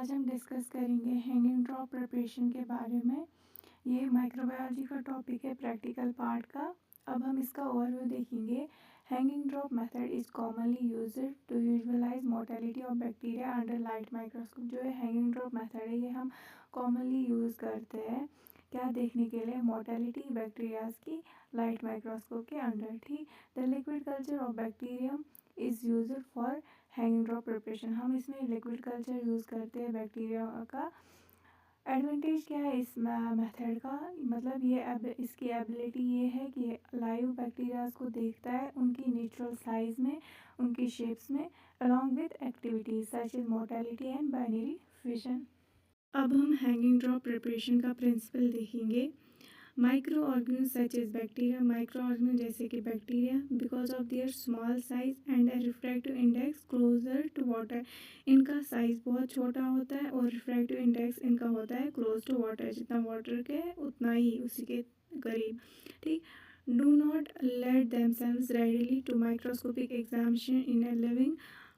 आज हम डिस्कस करेंगे हैंगिंग ड्रॉप प्रिपरेशन के बारे में। ये माइक्रोबायोलॉजी का टॉपिक है, प्रैक्टिकल पार्ट का। अब हम इसका ओवरव्यू देखेंगे। Hanging drop method is commonly used to visualise mortality of bacteria under light microscope. जो है हैंगिंग ड्रॉप मेथड है, ये हम कॉमनली यूज़ करते हैं क्या देखने के लिए? मोर्टेलिटी बैक्टीरियाज की लाइट माइक्रोस्कोप के अंडर। ठीक, the liquid culture of bacterium is used for hanging drop preparation. हम इसमें लिक्विड कल्चर यूज़ करते हैं बैक्टीरिया का। एडवांटेज क्या है इस मेथड का? मतलब ये इसकी एबिलिटी ये है कि लाइव बैक्टीरियाज को देखता है उनकी नेचुरल साइज में, उनकी शेप्स में, along with activities such as mortality and binary fission. अब हम हैंगिंग ड्रॉप प्रिपरेशन का प्रिंसिपल देखेंगे। Micro organism such as bacteria, micro organism जैसे कि bacteria, because of their small size and a refractive index closer to water. इनका size बहुत छोटा होता है और रिफ्रैक्टिव इंडेक्स इनका होता है क्लोज टू वाटर, जितना वाटर के उतना ही उसी के करीब। ठीक, do not let themselves readily to microscopic examination in a living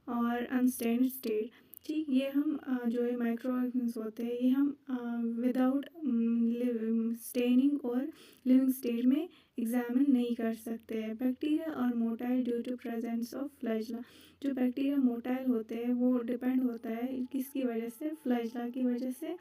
or unstained state. ठीक, ये हम जो है माइक्रो ऑर्गेनिज्म होते हैं, ये हम विदाउट स्टेनिंग और लिविंग स्टेट में एग्जामिन नहीं कर सकते हैं। Bacteria are motile due to presence of flagella. जो बैक्टीरिया मोटाइल होते हैं वो डिपेंड होता है किसकी वजह से? फ्लैजला की वजह से।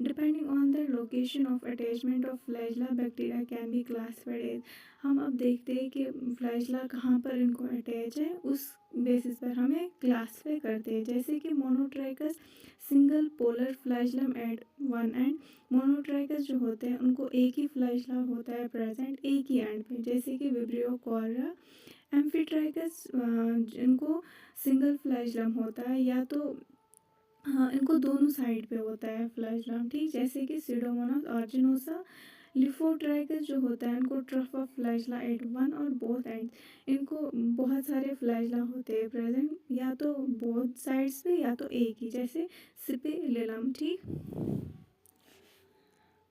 Depending on the location of attachment of flagella bacteria can be classified as. हम अब देखते हैं कि फ्लैजला कहाँ पर इनको अटैच है, उस बेसिस पर हमें क्लासिफाई करते हैं। जैसे कि monotrichous single polar flagellum at one end. Monotrichous जो होते हैं उनको एक ही फ्लैजला होता है प्रेजेंट एक ही एंड पे, जैसे कि विब्रियो कॉर्रा। एम्फीट्राइकस जिनको सिंगल फ्लैजलम होता है, या तो हाँ इनको दोनों साइड पे होता है फ्लैजलम। ठीक, जैसे कि सीडोमोनास ऑर्जिनोसा। लिफोट्राइकस जो होता है इनको ट्रफ of flagella at one or both end. इनको बहुत सारे फ्लैजला होते हैं प्रेजेंट, या तो बोथ साइड्स पे या तो एक ही, जैसे सिपेलिलम। ठीक,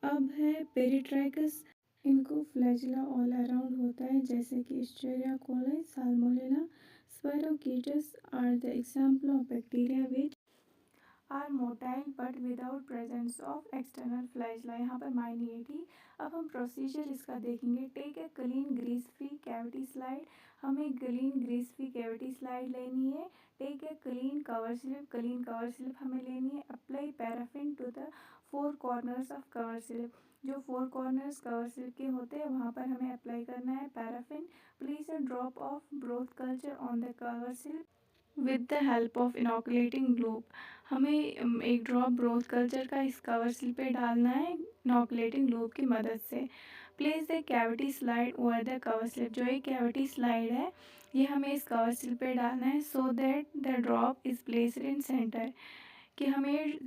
अब है पेरिट्राइकस। इनको फ्लैजला ऑल अराउंड होता है, जैसे कि Escherichia coli, Salmonella. Spirochetes are the example of bacteria which are motile but without presence of external flagella. यहाँ पर मायने ये थी। अब हम प्रोसीजर इसका देखेंगे। Take a clean grease free cavity slide. हमें clean grease free cavity slide लेनी है। Take a clean cover slip, clean cover slip हमें लेनी है। Apply paraffin to the four corners of cover slip. जो फोर कॉर्नर्स कवर स्लिप के होते हैं वहाँ पर हमें अप्लाई करना है paraffin. Place a drop of broth culture on the cover slip with the help of inoculating ग्लूब। हमें एक ड्रॉप ब्रोथ कल्चर का इस कवर स्लिप पे डालना है इनोकुलेटिंग ग्लूब की मदद से। Place the cavity slide over the cover slip. जो ये कैविटी स्लाइड है ये हमें इस कवर स्लिप पे डालना है, so that the drop is placed in centre, कि हमें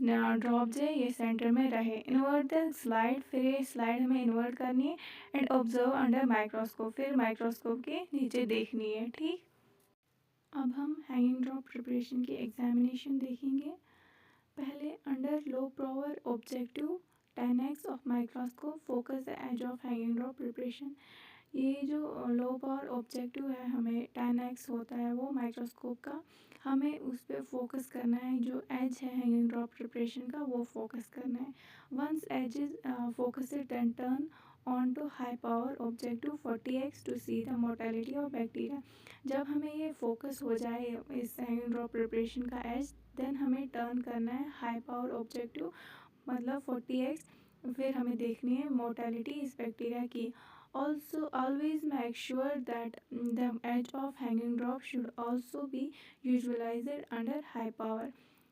ड्रॉप जो है ये सेंटर में रहे। इन्वर्ट द स्लाइड, फिर ये स्लाइड हमें इन्वर्ट करनी है एंड ऑब्जर्व अंडर माइक्रोस्कोप, फिर माइक्रोस्कोप के नीचे देखनी है। ठीक, अब हम हैंगिंग ड्रॉप प्रिपरेशन की एग्जामिनेशन देखेंगे। पहले under low power objective 10x of microscope focus the edge of hanging drop preparation. ये जो लो पावर ऑब्जेक्टिव है हमें 10x होता है वो माइक्रोस्कोप का, हमें उस पर फोकस करना है। जो एज है हैंगिंग ड्रॉप प्रिपरेशन का वो फोकस करना है। Once edge is focus then turn on to high power objective 40x to see the mortality of bacteria. जब हमें ये फोकस हो जाए इस हैंगिंग ड्रॉप प्रिपरेशन का एज, देन हमें टर्न करना है हाई पावर ऑब्जेक्टिव मतलब 40x, फिर हमें देखनी है मोर्टेलिटी इस बैक्टीरिया की। Also, always make sure that the edge of hanging drop should also be visualized under high power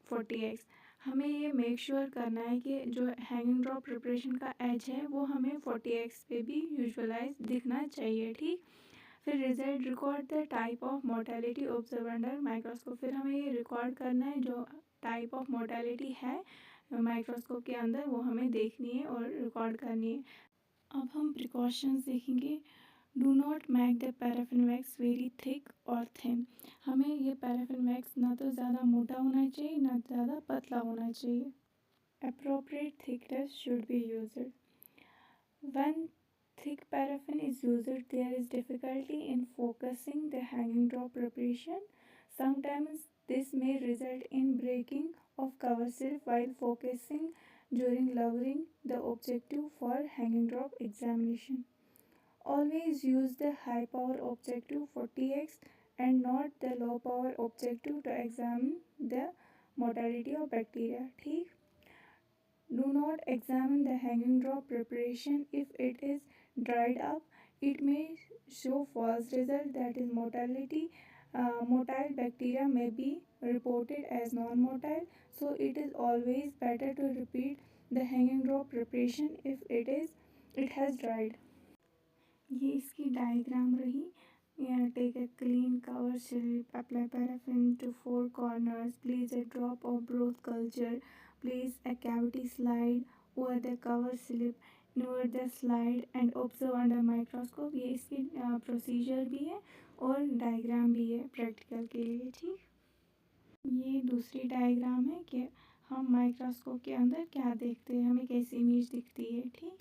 40x। हमें ये मेक श्योर करना है कि जो हैंगिंग ड्रॉप प्रिपरेशन का एज है वो हमें 40x पे भी विजुअलाइज दिखना चाहिए। ठीक, फिर result record the type of mortality observe under microscope. फिर हमें ये रिकॉर्ड करना है जो टाइप ऑफ मोर्टेलिटी है माइक्रोस्कोप के अंदर वो हमें देखनी है और रिकॉर्ड करनी है। अब हम प्रिकॉशंस देखेंगे। Do not make the paraffin wax very thick और थिन। हमें ये पैराफिन वैक्स ना तो ज़्यादा मोटा होना चाहिए ना ज़्यादा पतला होना चाहिए। Appropriate thickness should be used. When thick paraffin is used, there is difficulty in focusing the hanging drop preparation. Sometimes This may result in breaking of cover slip while focusing during lowering the objective for hanging drop examination. Always use the high power objective 40x and not the low power objective to examine the mortality of bacteria. ठीक, do not examine the hanging drop preparation if it is dried up. It may show false result, that is mortality. Motile bacteria may be reported as non-motile, so it is always better to repeat the hanging drop preparation if it has dried. ये इसकी diagram रही. Take a clean cover slip, apply paraffin to 4 corners, place a drop of broth culture, place a cavity slide over the cover slip, invert the slide and observe under microscope. ये इसकी procedure भी है और diagram भी है practical के लिए. ठीक, ये दूसरी डायग्राम है कि हम माइक्रोस्कोप के अंदर क्या देखते हैं, हमें कैसी इमेज दिखती है. ठीक,